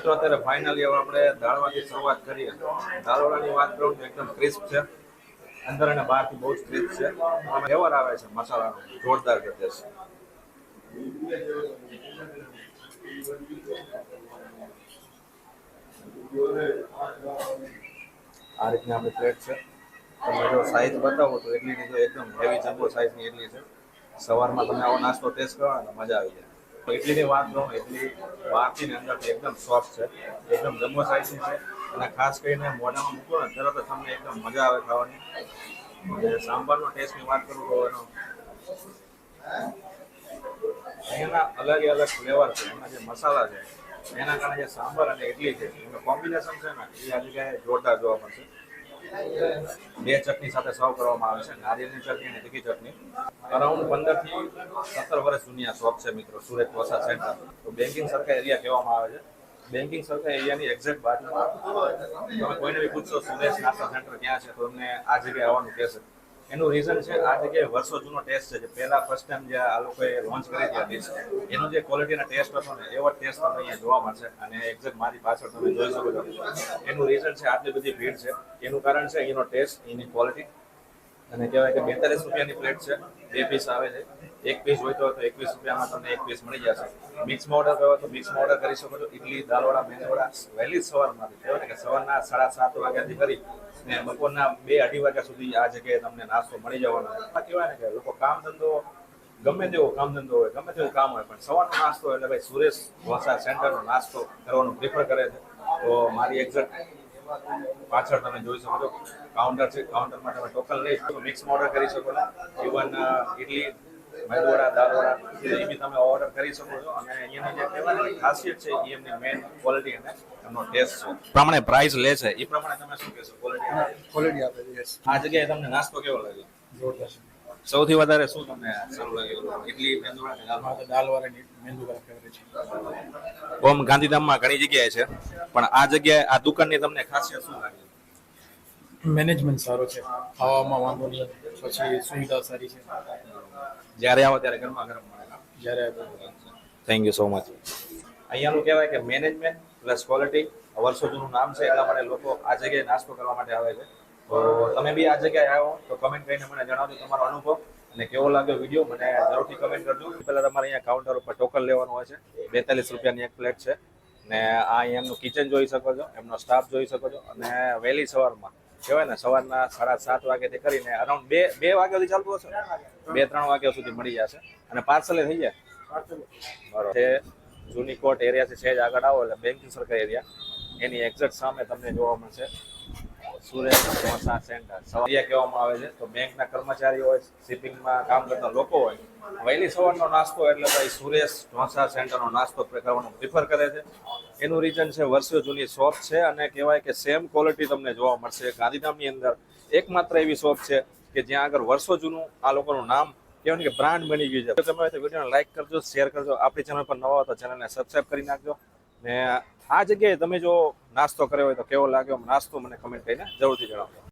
મિત્રો અત્યારે ફાઇનલી હવે આપણે દાળવાથી શરૂઆત કરીએ. દાળવડાની વાત કરું તો એકદમ ક્રિસ્પ છે, અંદર અને બહારથી બહુ જ ક્રિસ્પ છે. ફ્લેવર આવે છે મસાલાનો, જોરદાર ગતે છે. આ રીતની આપણી પ્લેટ છે. તમે જો સાઈઝ બતાવો તો એટલીની તો એકદમ હેવી જમ્બો સાઈઝની એટલી છે. સવારમાં તમે આવો નાસ્તો ટેસ્ટ કરો ને મજા આવી જાય. ઇડલીની વાત કરું, ઇડલી બહારથી ને અંદરથી એકદમ સોફ્ટ છે, એકદમ જમ્બો સાઈઝની છે. અને ખાસ કરીને મોઢામાં મૂકો ને તરત જ તમને એકદમ મજા આવે ખાવાની. અને સાંભારનો ટેસ્ટની વાત કરું તો એનો અહીંયાના અલગ અલગ ફ્લેવર છે, એના જે મસાલા છે એના કારણે જે સાંભાર અને ઇડલી છે એનું કોમ્બિનેશન છે ને એ આ જગ્યાએ જોરદાર જોવા મળશે. બે ચટણી સાથે સર્વ કરવામાં આવે છે, નારિયેળની ચટણી અને તીખી ચટણી. અરાઉન્ડ 15 થી 17 વર્ષ જૂની આ શોપ છે મિત્રો, સુરત ઢોસા સેન્ટર. તો બેન્કિંગ સર્કલ એરિયા કહેવામાં આવે છે. બેન્કિંગ સર્કલ એરિયાની એક્ઝેક્ટ બાજુમાં તમે કોઈને બી પૂછશો સુરેશ નાસ્તા સેન્ટર ક્યાં છે તો તમને આ જગ્યાએ આવવાનું કહેશે. એનું રીઝન છે આ જગ્યાએ વર્ષો જૂનો ટેસ્ટ છે. જે પહેલા ફર્સ્ટ ટાઈમ જે આ લોકોએ લોન્ચ કરી હતી ડિશ, એનો જે ક્વોલિટીના ટેસ્ટ હતો ને એવો ટેસ્ટ તમને અહીંયા જોવા મળશે. અને એક્ઝેક્ટ મારી પાછળ તમે જોઈ શકો છો. એનું રીઝન છે આટલી બધી ભીડ છે, એનું કારણ છે એનો ટેસ્ટ, એની ક્વોલિટી. અને કહેવાય કે 42 રૂપિયાની પ્લેટ છે, 2 પીસ આવે છે. એક પીસ હોય તો 21 રૂપિયામાં તમને એક પીસ મળી જશે. મિક્સમાં ઓર્ડર કરો તો મિક્સમાં ઓર્ડર કરી શકો છો. ઇડલી, દાળવડા, મેંદુવડા વહેલી સવારમાંથી કહેવાય કે સવારના 7:30 વાગ્યાથી કરી ને બપોરના 2-2:30 વાગ્યા સુધી આ જગ્યાએ તમને નાસ્તો મળી જવાનો. કહેવાય ને કે લોકો કામ ધંધો ગમે તેવો કામ ધંધો હોય, ગમે તેવું કામ હોય, પણ સવારનો નાસ્તો એટલે ભાઈ સુરેશ ઢોસા સેન્ટરનો નાસ્તો કરવાનું પ્રિફર કરે છે. તો મારી એક્ઝેક્ટ પાછળ તમે જોઈ શકો છો કાઉન્ટર છે. કાઉન્ટરમાં તમે ટોકન લઈ શકો, મિક્સમાં ઓર્ડર કરી શકો છો. ઇવન ઇડલી, મેંદુવડા, દાળવડા એ બી તમે ઓર્ડર કરી શકો છો. અને અહીંયાની જે કહેવાય ખાસિયત છે એ એમની મેઇન ક્વોલિટી અને એમનો ટેસ્ટ છે. પ્રમાણે પ્રાઇસ લે છે એ પ્રમાણે તમે શું કહેશો? ક્વોલિટી આપે છે. આ જગ્યાએ તમને નાસ્તો કેવો લાગ્યો? જોરદાર છે. સૌથી વધારે શું તમને સારું લાગ્યું? ઇડલી, મેંદુવડા કે દાળવડા? તો દાલવાળા મેંદુવડા ફેવરેટ છે. ઓમ ગાંધીધામમાં ઘણી જગ્યાએ છે, પણ આ જગ્યાએ આ દુકાનની તમને ખાસિયત શું લાગી? મેનેજમેન્ટ સારો છે, ખાવામાં વાંધો નહીં, પછી સુવિધા સારી છે. જ્યારે આવો ત્યારે ગરમા ગરમ મળે. જ્યારે થેન્ક યુ સો મચ. અહીંયાનું કહેવાય કે મેનેજમેન્ટ પ્લસ ક્વોલિટી, વર્ષો જૂનું નામ છે એટલા માટે લોકો આ જગ્યાએ નાસ્તો કરવા માટે આવે છે. તો તમે બી આ જગ્યાએ આવો તો કમેન્ટ કરીને મને જણાવજો તમારો અનુભવ અને કેવો લાગ્યો વિડીયો, મને જરૂરથી કમેન્ટ કરજો. પહેલાં તમારે અહીંયા કાઉન્ટર ઉપર ટોકન લેવાનું હોય છે. 42 રૂપિયાની એક પ્લેટ છે. ને આ અહીંયા એમનું કિચન જોઈ શકો છો, એમનો સ્ટાફ જોઈ શકો છો. અને વહેલી સવારમાં કહેવાય ને સવારના 7:30 વાગ્યાથી કરીને અરાઉન્ડ 2 વાગ્યા સુધી ચાલતું હશે, 2-3 વાગ્યા સુધી મળી જશે. અને પાર્સલે થઈ જાય બરોબર છે. જૂની કોર્ટ એરિયા છે, સહેજ આગળ આવો એટલે બેન્કિંગ સર્કલ એરિયા, એની એક્ઝેક્ટ સામે તમને જોવા મળશે સુરેશ ઢોસા સેન્ટર. સવારિયા કહેવામાં આવે છે. તો બેંકના કર્મચારી હોય, શિપિંગમાં કામ કરતા લોકો હોય, વહેલી સવારનો નાસ્તો એટલે ભાઈ સુરેશ ઢોસા સેન્ટરનો નાસ્તો કરવાનું પ્રિફર કરે છે. એનું રીઝન છે વર્ષો જૂની શોપ છે અને કહેવાય કે સેમ ક્વોલિટી તમને જોવા મળશે. ગાંધીધામની અંદર એકમાત્ર એવી શોપ છે કે જ્યાં આગળ વર્ષો જૂનું આ લોકોનું નામ કહેવાય કે બ્રાન્ડ બની ગયું છે. તમે વિડીયોને લાઈક કરજો, શેર કરજો. આપણી ચેનલ પર નવા હો તો ચેનલને સબસ્ક્રાઈબ કરી નાખજો. ને આ જગ્યાએ તમે જો નાસ્તો કર્યો હોય તો કેવો લાગ્યો નાસ્તો મને કમેન્ટ કરીને જરૂરથી જણાવજો.